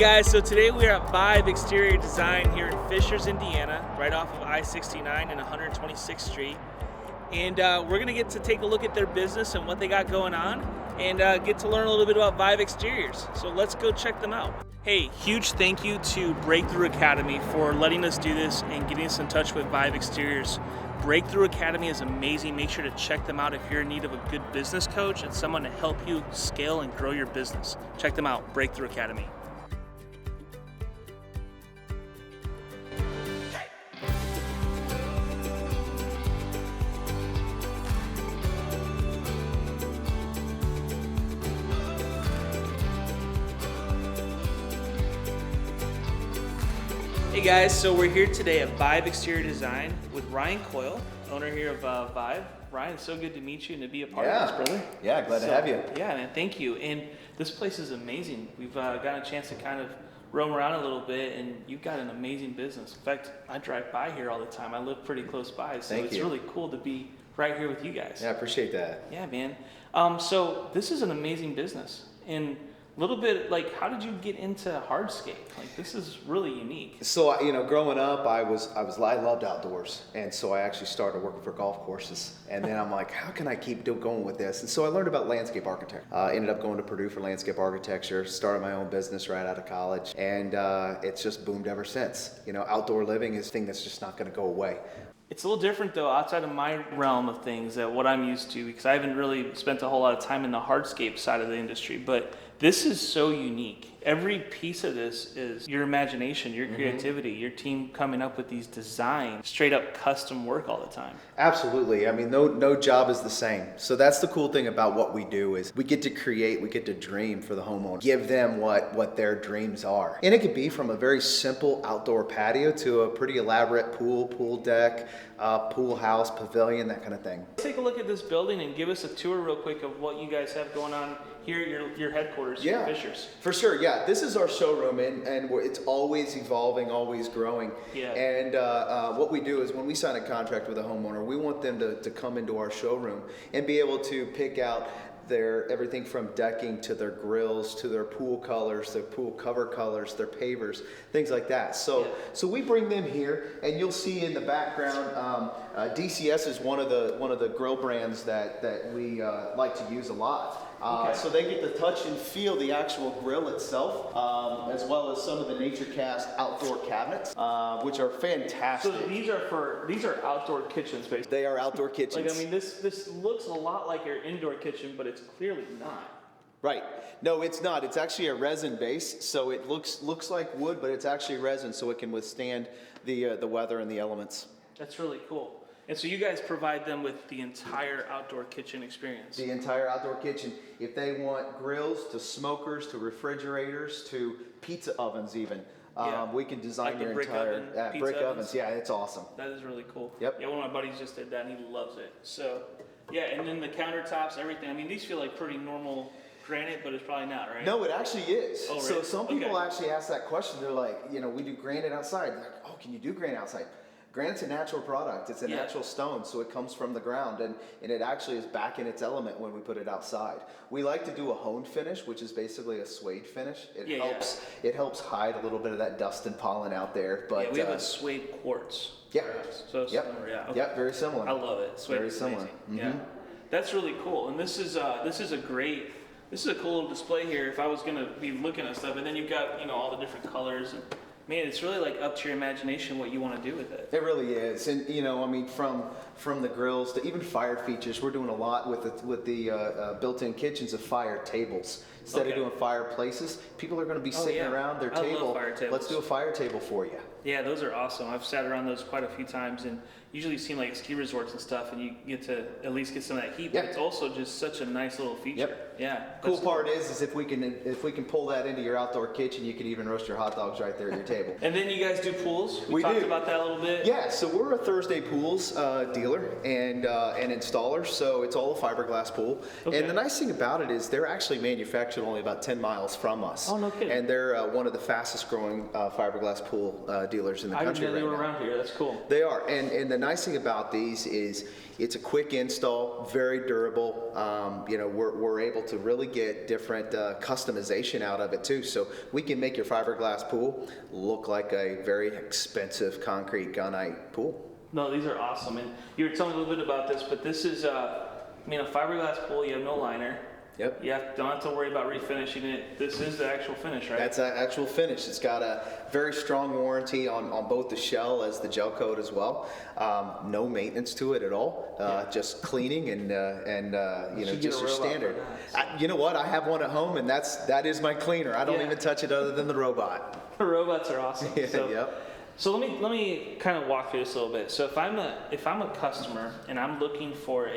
guys, so today we are at Vive Exterior Design here in Fishers, Indiana, right off of I-69 and 126th Street. And we're gonna get to take a look at their business and what they got going on and get to learn a little bit about Vive Exteriors. So let's go check them out. Hey, huge thank you to Breakthrough Academy for letting us do this and getting us in touch with Vive Exteriors. Breakthrough Academy is amazing. Make sure to check them out if you're in need of a good business coach and someone to help you scale and grow your business. Check them out, Breakthrough Academy. Hey guys, so we're here today at Vive Exterior Design with Ryan Coyle, owner here of Vive. Ryan, it's so good to meet you and to be a part of this, brother. Yeah, glad to have you. Yeah, man, thank you. And this place is amazing. We've gotten a chance to kind of roam around a little bit, and you've got an amazing business. In fact, I drive by here all the time. I live pretty close by, so it's really cool to be right here with you guys. Yeah, I appreciate that. Yeah, man. So this is an amazing business. And a little bit like, how did you get into hardscape? Like, this is really unique. So, you know, growing up, I loved outdoors, and so I actually started working for golf courses. And then I'm like, how can I keep going with this? And so I learned about landscape architecture. Ended up going to Purdue for landscape architecture. Started my own business right out of college, and it's just boomed ever since. You know, outdoor living is a thing that's just not going to go away. It's a little different though, outside of my realm of things, that what I'm used to, because I haven't really spent a whole lot of time in the hardscape side of the industry, but this is so unique. Every piece of this is your imagination, your creativity, your team coming up with these designs, straight up custom work all the time. Absolutely. I mean, no job is the same. So that's the cool thing about what we do is we get to create, we get to dream for the homeowner, give them what their dreams are. And it could be from a very simple outdoor patio to a pretty elaborate pool deck, pool house, pavilion, that kind of thing. Let's take a look at this building and give us a tour real quick of what you guys have going on here at your headquarters here at Fishers. For sure, yeah. This is our showroom, and it's always evolving, always growing. Yeah. And what we do is when we sign a contract with a homeowner, we want them to come into our showroom and be able to pick out everything from decking to their grills to their pool colors, their pool cover colors, their pavers, things like that. So we bring them here, and you'll see in the background, DCS is one of the grill brands that we like to use a lot. So they get to touch and feel the actual grill itself, as well as some of the NatureCast outdoor cabinets, which are fantastic. So these are outdoor kitchen space. They are outdoor kitchens. Like, I mean, this looks a lot like your indoor kitchen, but it's clearly not. Right. No, it's not. It's actually a resin base, so it looks like wood, but it's actually resin, so it can withstand the weather and the elements. That's really cool. And so you guys provide them with the entire outdoor kitchen experience. The entire outdoor kitchen. If they want grills to smokers to refrigerators to pizza ovens even, we can design like your entire brick ovens. Yeah, it's awesome. That is really cool. Yep. Yeah, one of my buddies just did that and he loves it. So, yeah, and then the countertops, everything. I mean, these feel like pretty normal granite, but it's probably not, right? No, it actually is. Oh, really? So some people actually ask that question. They're like, you know, we do granite outside. They're like, oh, can you do granite outside? Granite's a natural product. It's a natural stone, so it comes from the ground, and it actually is back in its element when we put it outside. We like to do a honed finish, which is basically a suede finish. It helps hide a little bit of that dust and pollen out there. But we have a suede quartz. Yeah. So similar, Yep, very similar. I love it. Suede very similar. Yeah, that's really cool. And this is a cool little display here. If I was gonna be looking at stuff, and then you've got all the different colors and. Man, it's really like up to your imagination what you want to do with it. It really is, and I mean, from the grills to even fire features, we're doing a lot with the built-in kitchens of fire tables. Instead of doing fireplaces, people are going to be sitting around their table. Love fire tables. Let's do a fire table for you. Yeah, those are awesome. I've sat around those quite a few times, and usually you've seen like ski resorts and stuff, and you get to at least get some of that heat. But it's also just such a nice little feature. Yep. Yeah. Cool part is if we can pull that into your outdoor kitchen, you can even roast your hot dogs right there at your table. And then you guys do pools. We talked about that a little bit. Yeah. So we're a Thursday Pools dealer and installer. So it's all a fiberglass pool. Okay. And the nice thing about it is they're actually manufactured only about 10 miles from us. Oh, no kidding. And they're one of the fastest growing fiberglass pool dealers in the I country didn't know they right were now. around here. That's cool. They are, and the nice thing about these is it's a quick install, very durable. You know, we're able to really get different customization out of it too. So we can make your fiberglass pool look like a very expensive concrete gunite pool. No, these are awesome. And you were telling me a little bit about this, but this is, I mean, a fiberglass pool. You have no liner. Yep. You don't have to worry about refinishing it. This is the actual finish, right? That's an actual finish. It's got a very strong warranty on both the shell as the gel coat as well. No maintenance to it at all. Just cleaning and you know, just your standard. You know what? I have one at home, and that is my cleaner. I don't even touch it other than the robot. The robots are awesome. So, yep. So let me kind of walk through this a little bit. So if I'm a customer and I'm looking for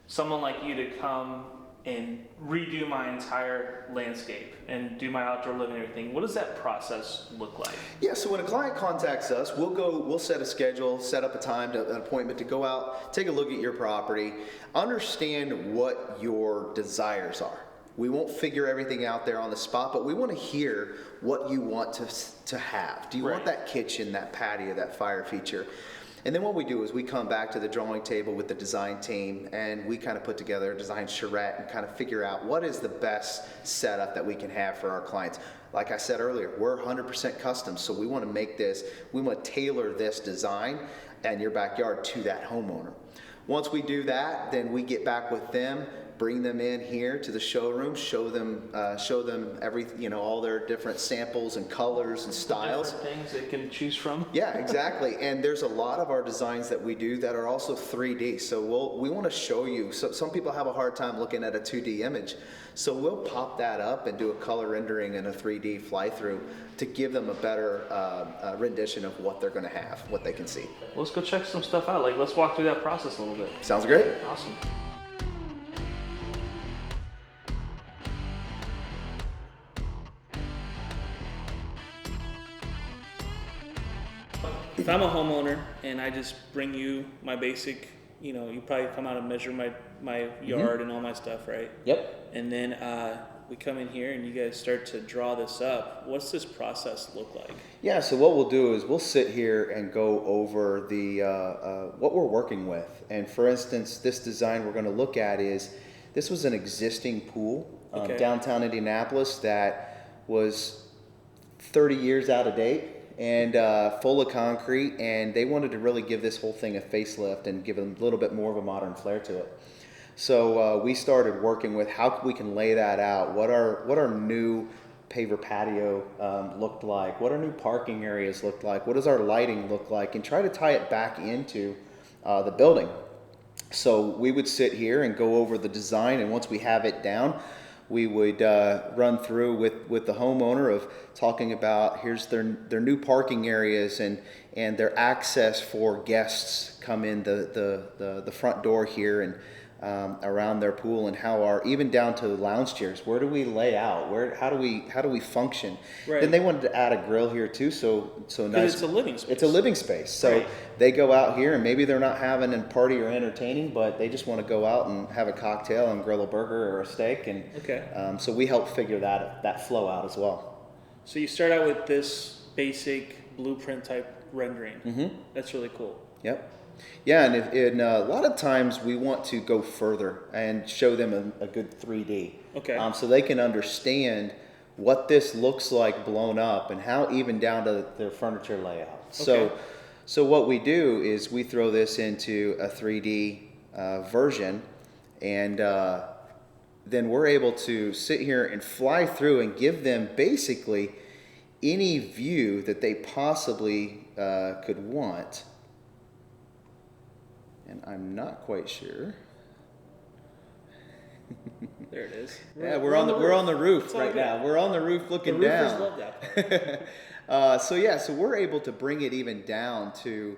someone like you to come and redo my entire landscape and do my outdoor living and everything, what does that process look like? Yeah, so when a client contacts us, we'll set a schedule, set up an appointment to go out, take a look at your property, understand what your desires are. We won't figure everything out there on the spot, but we want to hear what you want to have. Do you want that kitchen, that patio, that fire feature? And then what we do is we come back to the drawing table with the design team, and we kind of put together a design charrette and kind of figure out what is the best setup that we can have for our clients. Like I said earlier, we're 100% custom, so we want to tailor this design and your backyard to that homeowner. Once we do that, then we get back with them, bring them in here to the showroom, show them all their different samples and colors and styles. Different things they can choose from. Yeah, exactly. And there's a lot of our designs that we do that are also 3D. So we want to show you. So some people have a hard time looking at a 2D image. So we'll pop that up and do a color rendering and a 3D fly through to give them a better rendition of what they're going to have, what they can see. Well, let's go check some stuff out. Let's walk through that process a little bit. Sounds great. Awesome. If I'm a homeowner and I just bring you my basic, you probably come out and measure my yard and all my stuff, right? Yep. And then we come in here and you guys start to draw this up. What's this process look like? Yeah, so what we'll do is we'll sit here and go over what we're working with. And for instance, this design we're going to look at this was an existing pool downtown Indianapolis that was 30 years out of date and full of concrete, and they wanted to really give this whole thing a facelift and give it a little bit more of a modern flair to it. So we started working with how we can lay that out, what our new paver patio looked like, what our new parking areas looked like, what does our lighting look like, and try to tie it back into the building. So we would sit here and go over the design, and once we have it down, we would run through with the homeowner of talking about here's their new parking areas and their access for guests come in the front door here and around their pool, and how even down to lounge chairs, where do we lay out, how do we function? Right. Then they wanted to add a grill here too, so nice. It's a living space. It's a living space. So they go out here and maybe they're not having a party or entertaining, but they just want to go out and have a cocktail and grill a burger or a steak, and so we help figure that flow out as well. So you start out with this basic blueprint type rendering. Mm-hmm. That's really cool. Yep. Yeah, and a lot of times we want to go further and show them a good 3D. Okay. So they can understand what this looks like blown up and how even down to their furniture layout. So what we do is we throw this into a 3D version, and then we're able to sit here and fly through and give them basically any view that they possibly could want. And I'm not quite sure. There it is. We're on the roof right now. We're on the roof looking down. The roofers love that. So we're able to bring it even down to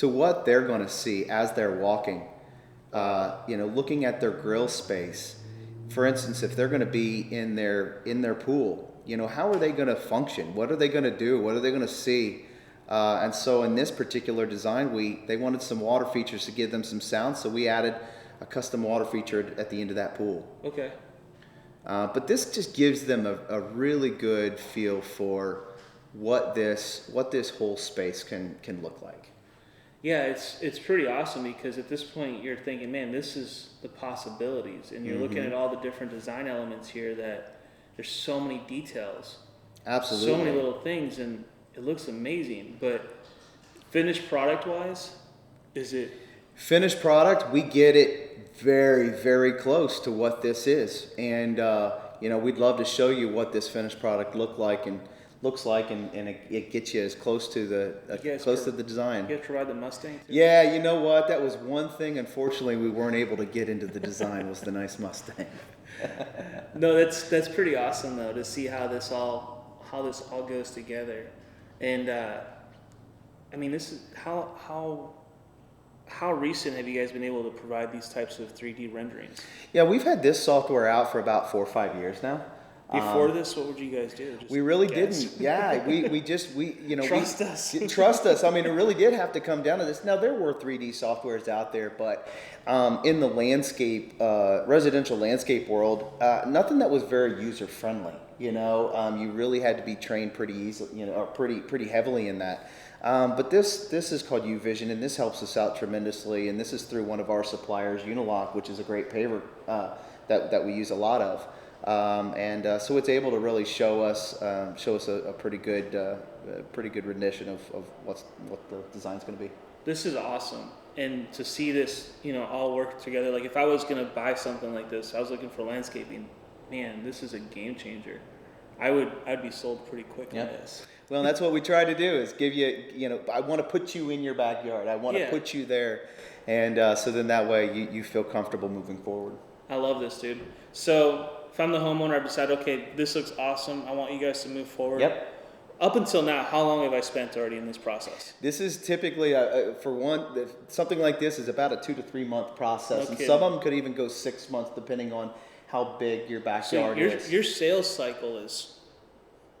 what they're going to see as they're walking. Looking at their grill space. For instance, if they're going to be in their pool, how are they going to function? What are they going to do? What are they going to see? And so in this particular design, they wanted some water features to give them some sound, so we added a custom water feature at the end of that pool. Okay. But this just gives them a really good feel for what this whole space can look like. Yeah, it's pretty awesome because at this point you're thinking, man, this is the possibilities, and you're looking at all the different design elements here that there's so many details, Absolutely, so many little things, and it looks amazing. But finished product wise, is it finished product? We get it very, very close to what this is, and we'd love to show you what this finished product looks like, and it gets you as close to the design. You guys provide the Mustang too? Yeah, you know what? That was one thing. Unfortunately, we weren't able to get into the design. Was the nice Mustang. No, that's pretty awesome though to see how this all goes together, and I mean, this is how recent have you guys been able to provide these types of 3D renderings? Yeah, we've had this software out for about 4 or 5 years now. Before this, what would you guys do? We really didn't. Yeah, we trust us. Trust us. I mean, it really did have to come down to this. Now, there were 3D softwares out there, but in the residential landscape world, nothing that was very user friendly. You really had to be trained pretty easily, or pretty heavily in that. But this is called UVision, and this helps us out tremendously. And this is through one of our suppliers, Unilock, which is a great paver that we use a lot of. So it's able to really show us a pretty good rendition of what the design's going to be. This is awesome, and to see this all work together. Like if I was going to buy something like this, I was looking for landscaping. Man, this is a game changer. I'd be sold pretty quick on this. Well, that's what we try to do is give you, I want to put you in your backyard. I want to put you there, and so then that way you feel comfortable moving forward. I love this, dude. So if I'm the homeowner, I've decided, okay, this looks awesome. I want you guys to move forward. Yep. Up until now, how long have I spent already in this process? This is typically, something like this is about a 2 to 3 month process. Okay. And some of them could even go 6 months depending on how big your backyard is. Your sales cycle is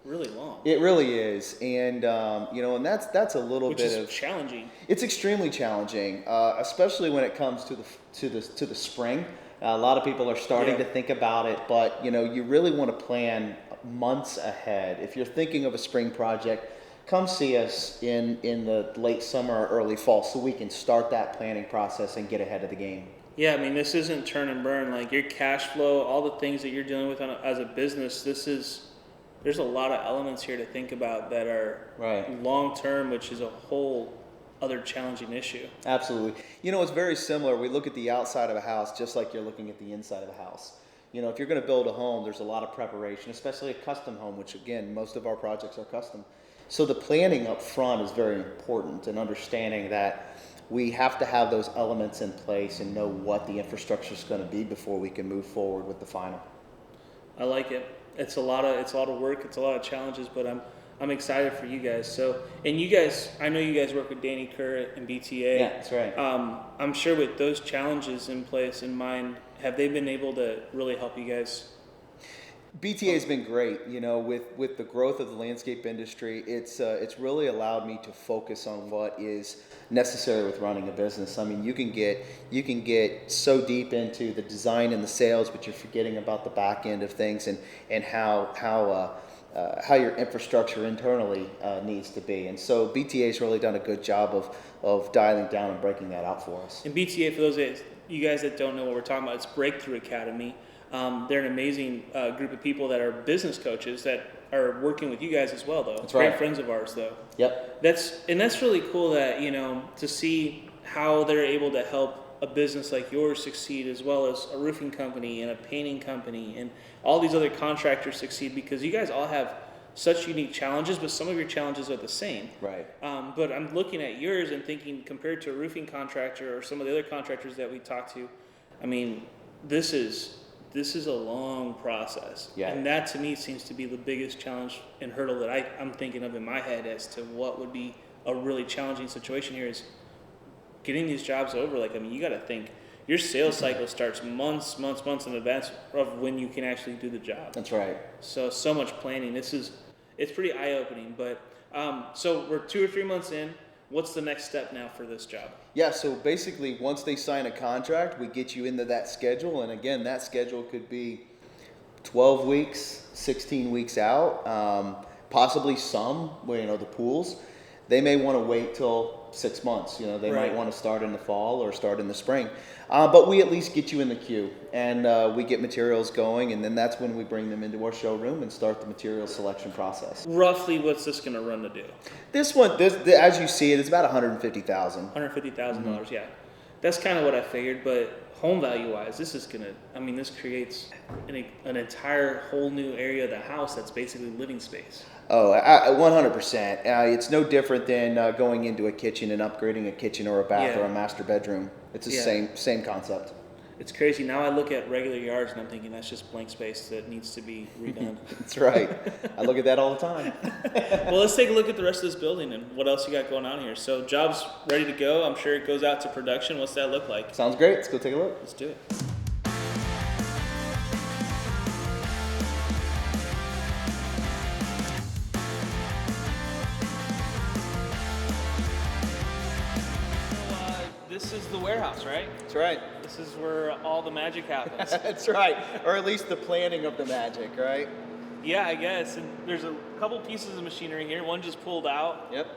really long. It really is. And, and that's a little Which bit is challenging. It's extremely challenging, especially when it comes to the spring. A lot of people are starting to think about it, but you really want to plan months ahead. If you're thinking of a spring project, come see us in the late summer or early fall so we can start that planning process and get ahead of the game. Yeah, I mean, this isn't turn and burn. Like your cash flow, all the things that you're dealing with as a business, there's a lot of elements here to think about that are long term, which is a whole other challenging issue. Absolutely. It's very similar. We look at the outside of a house just like you're looking at the inside of a house. If you're going to build a home, there's a lot of preparation, especially a custom home, which again, most of our projects are custom. So the planning up front is very important, and understanding that we have to have those elements in place and know what the infrastructure is going to be before we can move forward with the final. I like it. It's a lot of work. It's a lot of challenges, but I'm excited for you guys. So, and you guys, I know you guys work with Danny Kerr and BTA. Yeah, that's right. I'm sure with those challenges in place in mind, have they been able to really help you guys? BTA has been great. With the growth of the landscape industry, it's really allowed me to focus on what is necessary with running a business. I mean, you can get so deep into the design and the sales, but you're forgetting about the back end of things and how your infrastructure internally needs to be. And so BTA has really done a good job of dialing down and breaking that out for us. And BTA, for those of you guys that don't know what we're talking about, it's Breakthrough Academy. They're an amazing group of people that are business coaches that are working with you guys as well, though. That's right. Great friends of ours, though. Yep. That's really cool that, to see how they're able to help a business like yours succeed, as well as a roofing company and a painting company and all these other contractors succeed, because you guys all have such unique challenges, but some of your challenges are the same. Right. But I'm looking at yours and thinking, compared to a roofing contractor or some of the other contractors that we talk to, I mean, this is a long process. Yeah. And that to me seems to be the biggest challenge and hurdle that I'm thinking of in my head as to what would be a really challenging situation here is getting these jobs over. Like, I mean, you got to think your sales cycle starts months in advance of when you can actually do the job. That's right. So much planning. It's pretty eye-opening. But so we're 2 or 3 months in. What's the next step now for this job? Yeah, so basically once they sign a contract, we get you into that schedule. And again, that schedule could be 12 weeks, 16 weeks out. Possibly some, where, you know, the pools, they may want to wait till 6 months. You know, they Right. might want to start in the fall or start in the spring. But we at least get you in the queue, and we get materials going, and then that's when we bring them into our showroom and start the material selection process. Roughly, what's this going to run to do? This one, as you see it, it's about $150,000. $150,000, yeah. That's kind of what I figured, but home value wise, this is gonna, I mean, this creates an entire whole new area of the house that's basically living space. Oh, 100%. It's no different than going into a kitchen and upgrading a kitchen or a bath Yeah. or a master bedroom. It's the Yeah. same concept. It's crazy. Now I look at regular yards and I'm thinking that's just blank space that needs to be redone. That's right. I look at that all the time. Well, let's take a look at the rest of this building and what else you got going on here. So job's ready to go. I'm sure it goes out to production. What's that look like? Sounds great. Let's go take a look. Let's do it. This is the warehouse, right? That's right. This is where all the magic happens. That's right. Or at least the planning of the magic, right? Yeah, I guess. And there's a couple pieces of machinery here. One just pulled out. Yep.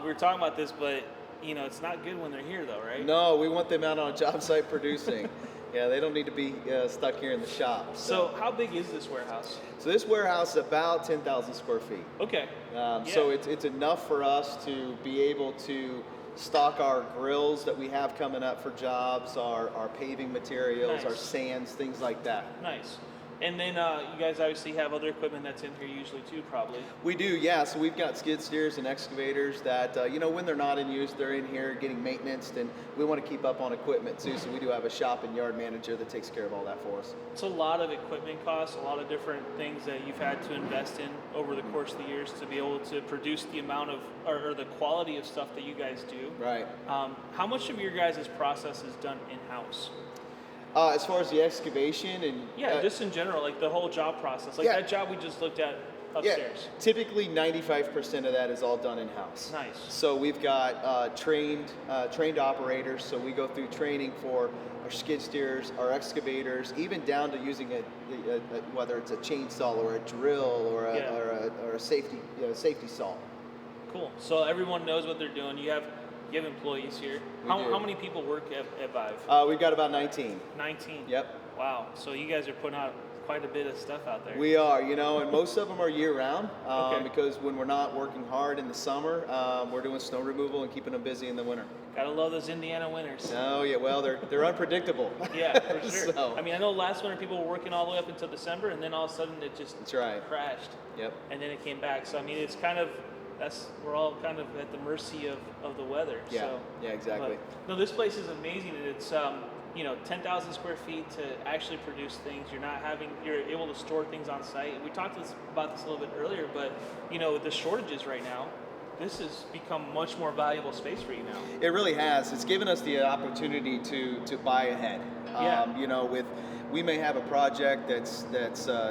We were talking about this, but you know, it's not good when they're here, though, right? No, we want them out on a job site producing. Yeah, they don't need to be stuck here in the shop. So how big is this warehouse? So this warehouse is about 10,000 square feet. Okay. So Yeah. it's enough for us to be able to stock our grills that we have coming up for jobs, our paving materials, Nice. our sands, things like that. Nice. And then you guys obviously have other equipment that's in here usually too, probably. We do, yeah. So we've got skid steers and excavators that, you know, when they're not in use, they're in here getting maintenance, and we want to keep up on equipment too. So we do have a shop and yard manager that takes care of all that for us. It's a lot of equipment costs, a lot of different things that you've had to invest in over the course of the years to be able to produce the amount of, or the quality of stuff that you guys do. Right. How much of your guys' process is done in-house? As far as the excavation and Yeah, just in general, like the whole job process. Like Yeah. that job we just looked at upstairs. typically 95% of that is all done in-house. Nice. So we've got trained operators. So we go through training for our skid steers, our excavators, even down to using whether it's a chainsaw or a drill or a safety saw. Cool. So everyone knows what they're doing. You have employees here. We do. How many people work at Vive? We've got about 19. 19. Yep. Wow. So you guys are putting out quite a bit of stuff out there. We are, you know, and most of them are year-round Okay. because when we're not working hard in the summer, we're doing snow removal and keeping them busy in the winter. Gotta love those Indiana winters. Oh yeah, well they're unpredictable. Yeah, for sure. So- I mean, I know last winter people were working all the way up until December, and then all of a sudden it just That's right. crashed, Yep. and then it came back. So I mean, it's kind of we're all kind of at the mercy of the weather. Yeah. So, Yeah, exactly. but, no, this place is amazing, and it's 10,000 square feet to actually produce things. You're able to store things on site. We talked about this a little bit earlier, but you know, with the shortages right now, this has become much more valuable space for you now. It really has. It's given us the opportunity to buy ahead. Yeah. You know, we may have a project that's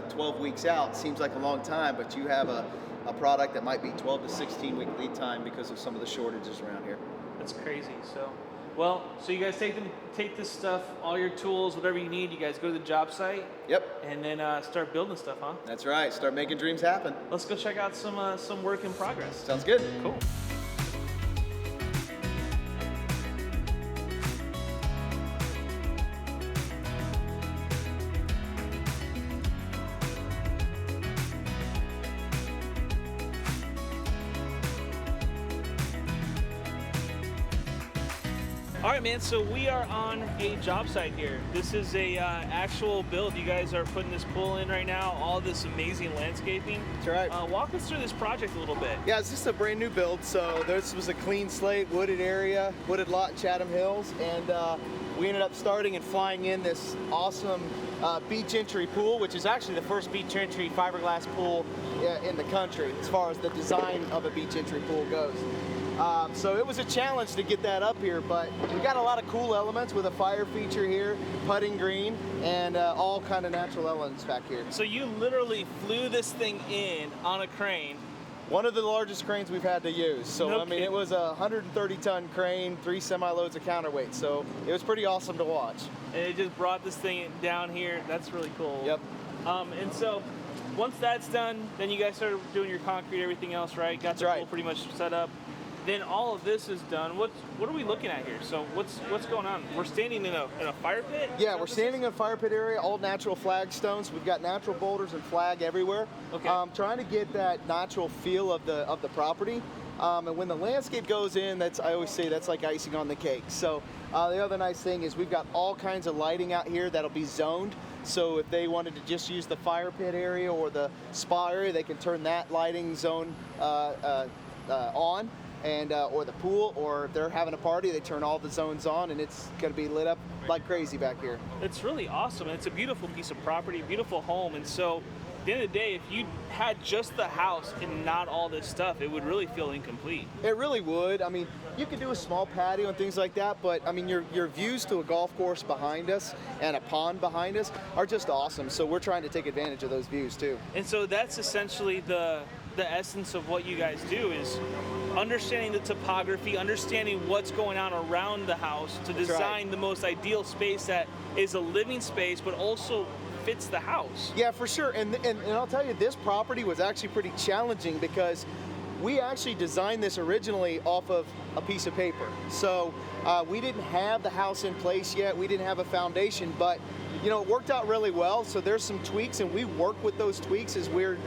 12 weeks out. Seems like a long time, but you have a product that might be 12 to 16 week lead time because of some of the shortages around here. That's crazy. So you guys take this stuff, all your tools, whatever you need. You guys go to the job site. Yep. And then start building stuff, huh? That's right. Start making dreams happen. Let's go check out some work in progress. Sounds good. Cool. All right, man, so we are on a job site here. This is a actual build. You guys are putting this pool in right now, all this amazing landscaping. That's right. Walk us through this project a little bit. Yeah, it's just a brand new build. So this was a clean slate, wooded area, wooded lot in Chatham Hills, and we ended up starting and flying in this awesome beach entry pool, which is actually the first beach entry fiberglass pool in the country as far as the design of a beach entry pool goes. So it was a challenge to get that up here, but we got a lot of cool elements with a fire feature here, putting green, and all kind of natural elements back here. So you literally flew this thing in on a crane. One of the largest cranes we've had to use. So, No I mean, it kidding. was a 130-ton crane, 3 semi-loads of counterweight. So it was pretty awesome to watch. And it just brought this thing down here. That's really cool. Yep. And so once that's done, then you guys started doing your concrete, everything else, right? Got the pool pretty much set up. Then all of this is done. What are we looking at here? So what's going on? We're standing in a fire pit? Yeah, we're standing in a fire pit area, all natural flagstones. We've got natural boulders and flag everywhere. Okay. Trying to get that natural feel of the property. And when the landscape goes in, I always say that's like icing on the cake. So the other nice thing is we've got all kinds of lighting out here that'll be zoned. So if they wanted to just use the fire pit area or the spa area, they can turn that lighting zone on. And or the pool, or if they're having a party, they turn all the zones on, and it's going to be lit up like crazy back here. It's really awesome, and it's a beautiful piece of property, a beautiful home. And so at the end of the day, if you had just the house and not all this stuff, it would really feel incomplete. It really would. I mean, you could do a small patio and things like that, but I mean, your views to a golf course behind us and a pond behind us are just awesome. So we're trying to take advantage of those views too. And so that's essentially the essence of what you guys do, is understanding the topography, understanding what's going on around the house to design the most ideal space that is a living space but also fits the house. Yeah, for sure. And I'll tell you, this property was actually pretty challenging because we actually designed this originally off of a piece of paper. So we didn't have the house in place yet. We didn't have a foundation, but you know, it worked out really well. So there's some tweaks, and we work with those tweaks as we're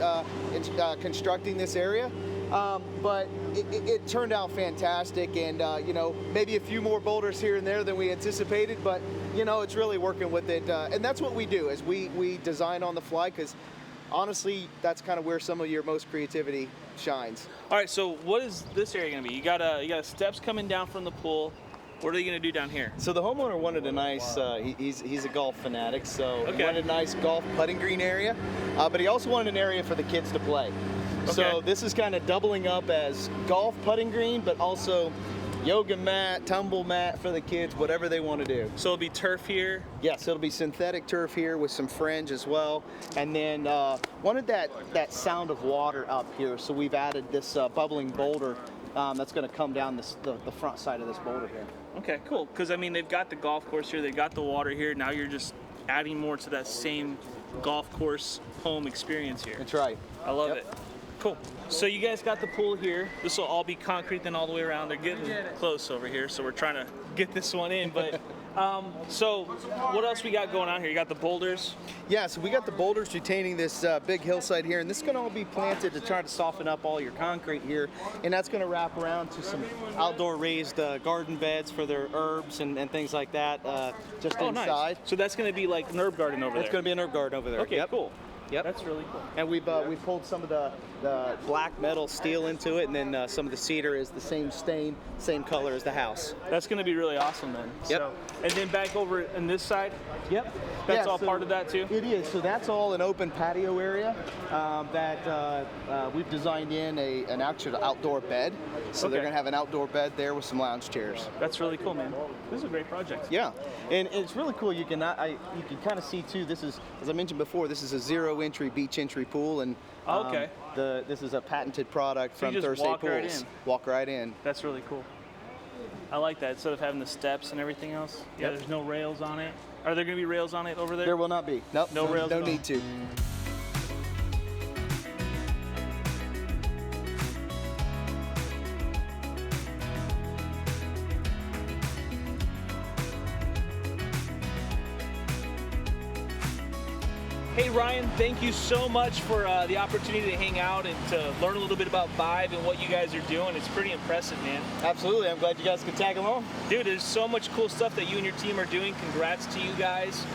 constructing this area. But it turned out fantastic, and you know, maybe a few more boulders here and there than we anticipated, but you know, it's really working with it. And that's what we do, is we design on the fly, because honestly, that's kind of where some of your most creativity shines. All right, so what is this area going to be? You got steps coming down from the pool. What are they going to do down here? So the homeowner wanted a nice, he's a golf fanatic, so he wanted a nice golf putting green area, but he also wanted an area for the kids to play. Okay. So this is kind of doubling up as golf putting green, but also yoga mat, tumble mat for the kids, whatever they want to do. So it'll be turf here? Yes, it'll be synthetic turf here with some fringe as well. And then wanted that sound of water up here, so we've added this bubbling boulder that's going to come down the front side of this boulder here. Okay, cool. Because I mean, they've got the golf course here, they've got the water here. Now you're just adding more to that same golf course home experience here. That's right. I love it. Cool. So you guys got the pool here. This will all be concrete then all the way around. They're getting close over here, so we're trying to get this one in. But so what else we got going on here? You got the boulders? Yeah, so we got the boulders retaining this big hillside here, and this is going to all be planted to try to soften up all your concrete here, and that's going to wrap around to some outdoor raised garden beds for their herbs and things like that just inside. Nice. So that's going to be like an herb garden over there? It's going to be an herb garden over there. Okay, cool. Yep. That's really cool. And we pulled some of the black metal steel into it, and then some of the cedar is the same stain, same color as the house. That's going to be really awesome then. Yep. So, and then back over on this side? Yep. That's all part of that too? It is. So that's all an open patio area that we've designed in an actual outdoor bed. So they're going to have an outdoor bed there with some lounge chairs. That's really cool, man. This is a great project. Yeah, and it's really cool. You can kind of see too. This is, as I mentioned before, this is a 0-entry beach entry pool, and this is a patented product from Thursday walk Pools. Right in. Walk right in. That's really cool. I like that. Instead of having the steps and everything else, there's no rails on it. Are there going to be rails on it over there? There will not be. Nope. No rails. No need to. Hey Ryan, thank you so much for the opportunity to hang out and to learn a little bit about Vive and what you guys are doing. It's pretty impressive, man. Absolutely. I'm glad you guys could tag along. Dude, there's so much cool stuff that you and your team are doing. Congrats to you guys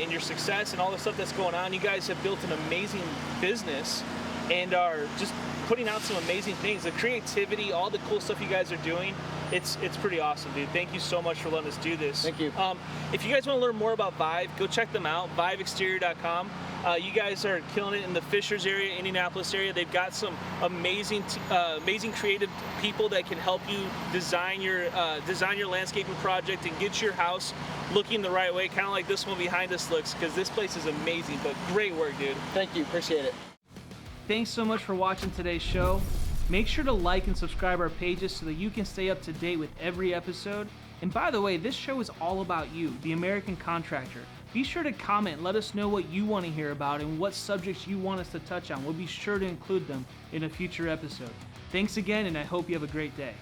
in your success and all the stuff that's going on. You guys have built an amazing business and are just putting out some amazing things. The creativity, all the cool stuff you guys are doing, it's pretty awesome, dude. Thank you so much for letting us do this. Thank you. If you guys want to learn more about Vive, go check them out, viveexterior.com. You guys are killing it in the Fishers area, Indianapolis area. They've got some amazing creative people that can help you design your landscaping project and get your house looking the right way, kind of like this one behind us looks, because this place is amazing. But great work, dude. Thank you. Appreciate it. Thanks so much for watching today's show. Make sure to like and subscribe our pages so that you can stay up to date with every episode. And by the way, this show is all about you, the American contractor. Be sure to comment, let us know what you want to hear about and what subjects you want us to touch on. We'll be sure to include them in a future episode. Thanks again, and I hope you have a great day.